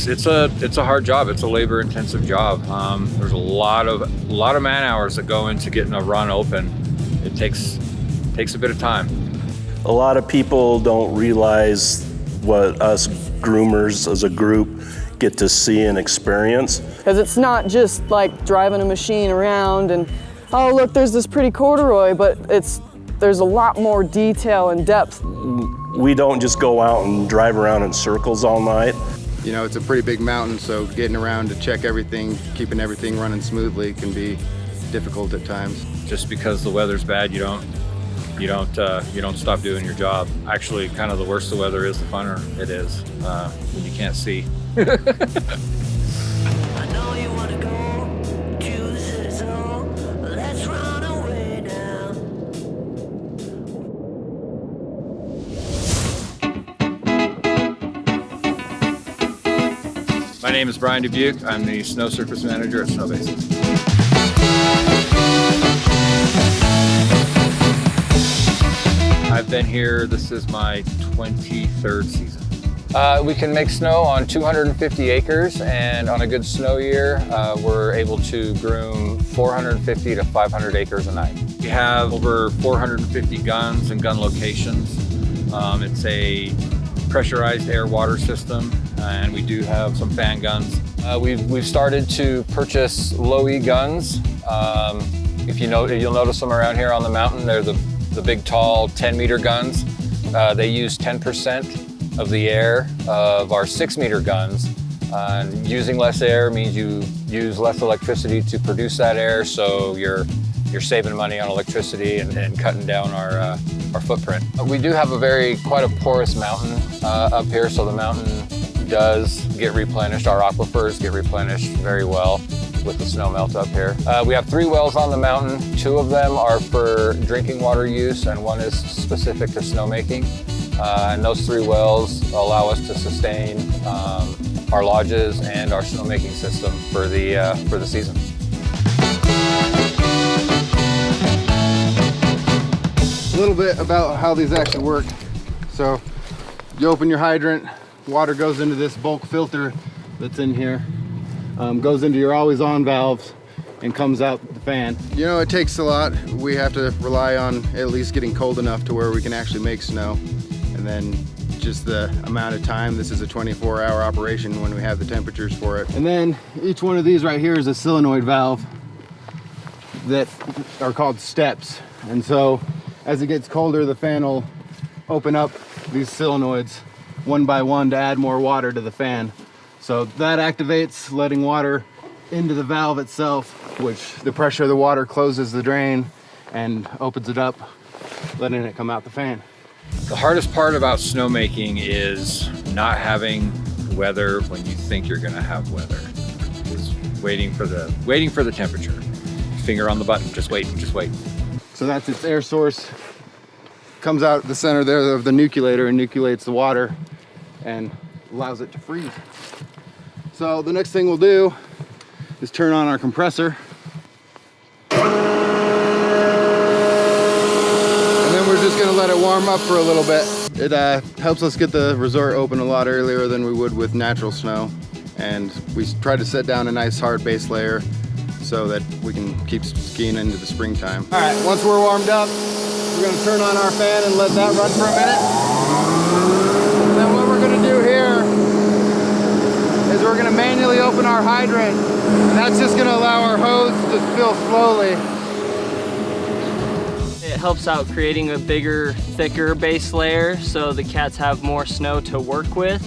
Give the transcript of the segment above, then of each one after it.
it's a hard job. It's a labor-intensive job. There's a lot of man hours that go into getting a run open. It takes a bit of time. A lot of people don't realize what us groomers as a group get to see and experience. Because it's not just like driving a machine around and, oh look, there's this pretty corduroy, but there's a lot more detail and depth. We don't just go out and drive around in circles all night. You know, it's a pretty big mountain, so getting around to check everything, keeping everything running smoothly can be difficult at times. Just because the weather's bad, you don't stop doing your job. Actually, kind of the worse the weather is, the funner it is when you can't see. I know you wanna go to the city, so let's run away now. My name is Brian Dubuque. I'm the snow surface manager at Snowbasin. I've been here, this is my 23rd season. We can make snow on 250 acres, and on a good snow year, we're able to groom 450 to 500 acres a night. We have over 450 guns and gun locations. It's a pressurized air water system, and we do have some fan guns. We've started to purchase low-E guns. If you'll notice them around here on the mountain. They're the big, tall 10-meter guns. They use 10% of the air of our 6-meter guns. Using less air means you use less electricity to produce that air, so you're saving money on electricity and cutting down our footprint. We do have quite a porous mountain up here, so the mountain does get replenished. Our aquifers get replenished very well with the snow melt up here. We have 3 wells on the mountain. 2 of them are for drinking water use, and 1 is specific to snowmaking. And those 3 wells allow us to sustain our lodges and our snowmaking system for the season. A little bit about how these actually work. So you open your hydrant, water goes into this bulk filter that's in here, goes into your always on valves and comes out the fan. You know, it takes a lot. We have to rely on at least getting cold enough to where we can actually make snow. And then just the amount of time. This is a 24-hour operation when we have the temperatures for it. And then each one of these right here is a solenoid valve that are called steps. And so as it gets colder, the fan will open up these solenoids one by one to add more water to the fan. So that activates letting water into the valve itself, which the pressure of the water closes the drain and opens it up, letting it come out the fan. The hardest part about snowmaking is not having weather when you think you're gonna have weather. Is waiting for the temperature. Finger on the button, just wait. So that's its air source. Comes out the center there of the nucleator and nucleates the water and allows it to freeze. So the next thing we'll do is turn on our compressor. We're just gonna let it warm up for a little bit. It helps us get the resort open a lot earlier than we would with natural snow. And we try to set down a nice hard base layer so that we can keep skiing into the springtime. All right, once we're warmed up, we're gonna turn on our fan and let that run for a minute. And then what we're gonna do here is we're gonna manually open our hydrant. And that's just gonna allow our hose to fill slowly. It helps out creating a bigger, thicker base layer so the cats have more snow to work with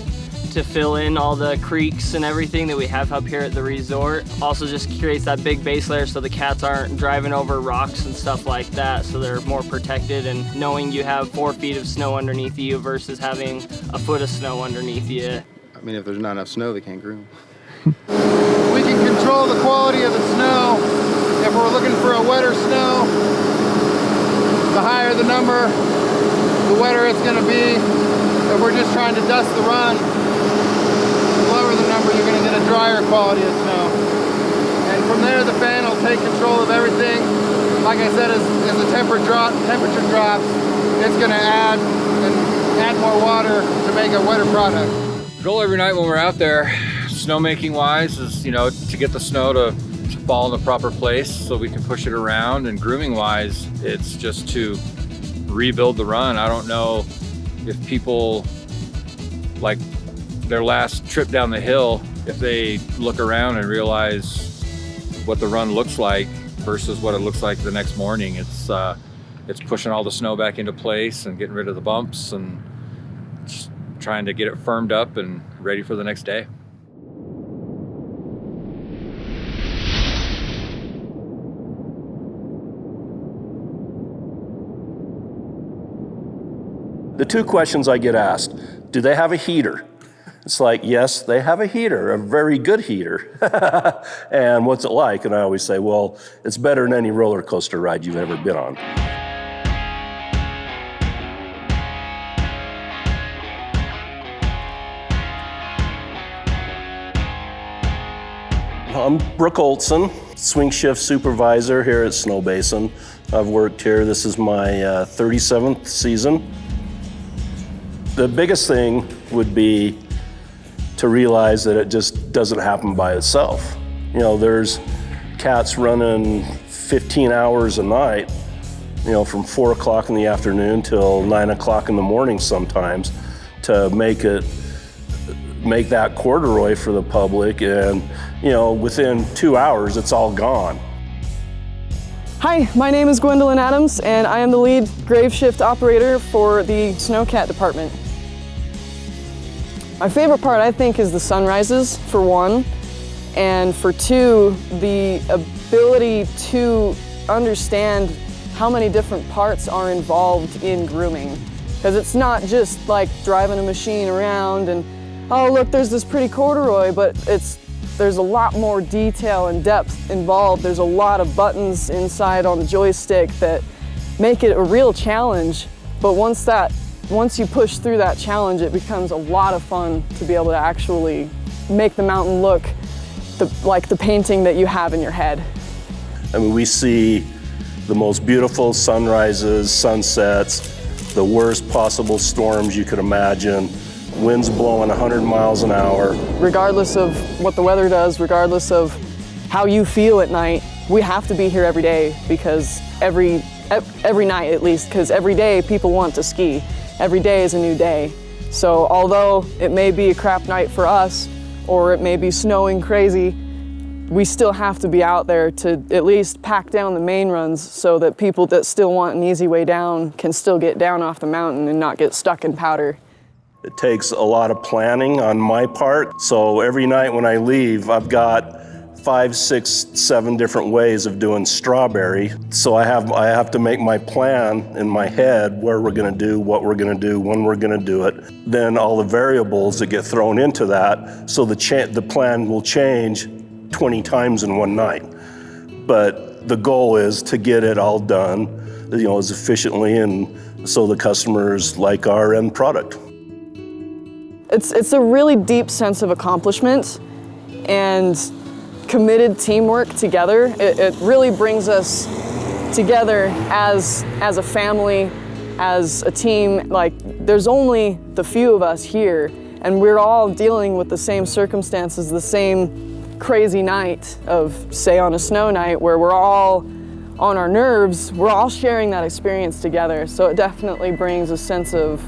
to fill in all the creeks and everything that we have up here at the resort. Also just creates that big base layer so the cats aren't driving over rocks and stuff like that, so they're more protected, and knowing you have 4 feet of snow underneath you versus having a foot of snow underneath you. I mean, if there's not enough snow, they can't groom. We can control the quality of the snow. If we're looking for a wetter snow, the higher the number, the wetter it's gonna be. If we're just trying to dust the run, the lower the number, you're gonna get a drier quality of snow. And from there, the fan will take control of everything. Like I said, as the temperature drops, it's gonna add more water to make a wetter product. The goal every night when we're out there, snowmaking wise is, to get the snow to fall in the proper place so we can push it around. And grooming wise, it's just to rebuild the run. I don't know if people, like their last trip down the hill, if they look around and realize what the run looks like versus what it looks like the next morning. It's pushing all the snow back into place and getting rid of the bumps and just trying to get it firmed up and ready for the next day. The two questions I get asked: do they have a heater? It's like, yes, they have a heater, a very good heater. And what's it like? And I always say, well, it's better than any roller coaster ride you've ever been on. I'm Brooke Olson, swing shift supervisor here at Snowbasin. I've worked here, this is my 37th season. The biggest thing would be to realize that it just doesn't happen by itself. There's cats running 15 hours a night, from 4 o'clock in the afternoon till 9 o'clock in the morning sometimes to make that corduroy for the public, and within 2 hours it's all gone. Hi, my name is Gwendolyn Adams, and I am the lead grave shift operator for the snowcat department. My favorite part, I think, is the sunrises, for one, and for two, the ability to understand how many different parts are involved in grooming. Because it's not just like driving a machine around and, oh look, there's this pretty corduroy, but there's a lot more detail and depth involved. There's a lot of buttons inside on the joystick that make it a real challenge, but once you push through that challenge, it becomes a lot of fun to be able to actually make the mountain look like the painting that you have in your head. I mean, we see the most beautiful sunrises, sunsets, the worst possible storms you could imagine, winds blowing 100 miles an hour. Regardless of what the weather does, regardless of how you feel at night, we have to be here every day, because every night at least, because every day people want to ski. Every day is a new day. So although it may be a crap night for us, or it may be snowing crazy, we still have to be out there to at least pack down the main runs so that people that still want an easy way down can still get down off the mountain and not get stuck in powder. It takes a lot of planning on my part. So every night when I leave, I've got 5, 6, 7 different ways of doing strawberry. So I have to make my plan in my head where we're gonna do, what we're gonna do, when we're gonna do it. Then all the variables that get thrown into that, so the plan will change 20 times in one night. But the goal is to get it all done, as efficiently and so the customers like our end product. It's a really deep sense of accomplishment and committed teamwork together. It really brings us together as a family, as a team. Like, there's only the few of us here, and we're all dealing with the same circumstances, the same crazy night of, say, on a snow night where we're all on our nerves. We're all sharing that experience together. So it definitely brings a sense of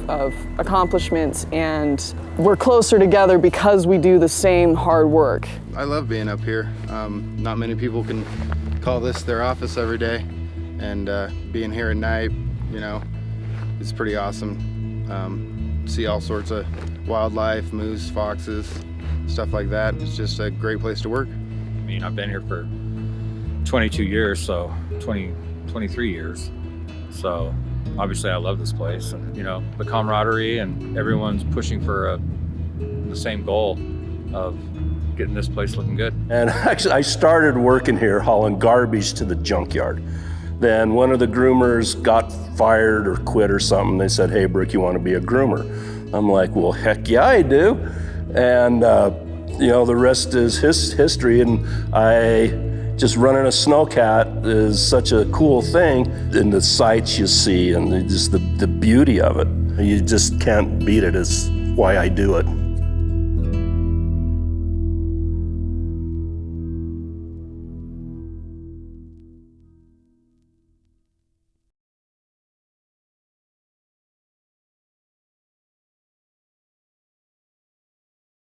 accomplishment, and we're closer together because we do the same hard work. I love being up here. Not many people can call this their office every day, and being here at night, it's pretty awesome. See all sorts of wildlife, moose, foxes, stuff like that. It's just a great place to work. I mean, I've been here for 22 years, so 23 years. So obviously I love this place, and the camaraderie, and everyone's pushing for the same goal of getting this place looking good. And actually, I started working here hauling garbage to the junkyard. Then one of the groomers got fired or quit or something. They said, "Hey, Brooke, you want to be a groomer?" I'm like, "Well, heck yeah, I do." And the rest is history. And just running a snowcat is such a cool thing, and the sights you see and just the beauty of it. You just can't beat it. Is why I do it.